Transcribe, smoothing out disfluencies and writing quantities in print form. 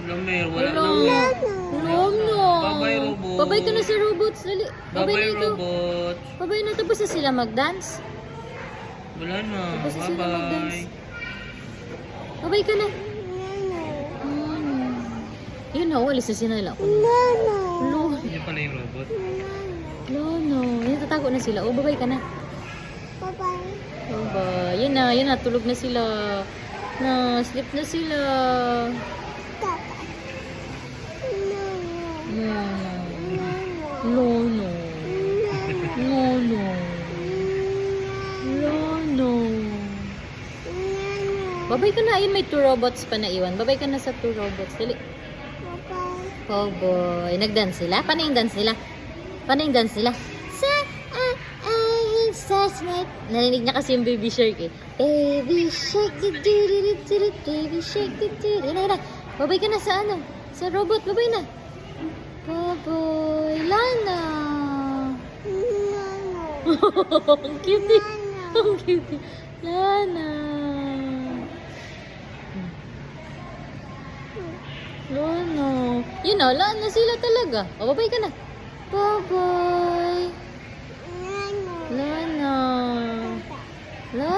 Lamer, wala Hello. na. Lono. Babay, robot. Babay ka na sa robots. Dali. Babay Babay, na ito. robot. Babay na. Tapos na sila mag-dance. Wala na. Tapos na sila mag-dance. Bye-bye. Babay ka na. Yun na, walis na sila. Lono. Hindi pala yung robot. Lono. Yan, tatago na sila. Oh, babay ka na. Bye-bye. Yan na. Tulog na sila. Na, sleep na sila. Lono. Lono. Lono. Babay ka na. Ayun, may 2 robots pa na iwan. Babay ka na sa 2 robots. Dali. Oh boy. Nag-dance sila? Paano yung dance nila? Narinig niya kasi yung baby shark eh. Baby shark, baby shark, Yan na. Babay ka na sa ano? Sa robot, babay na. Baboy, Lana. Ang cute eh. Ang cute eh. Lana. Lana. Yun o, Lana sila talaga. O, babay ka na. Bye-bye. Lana. Lana.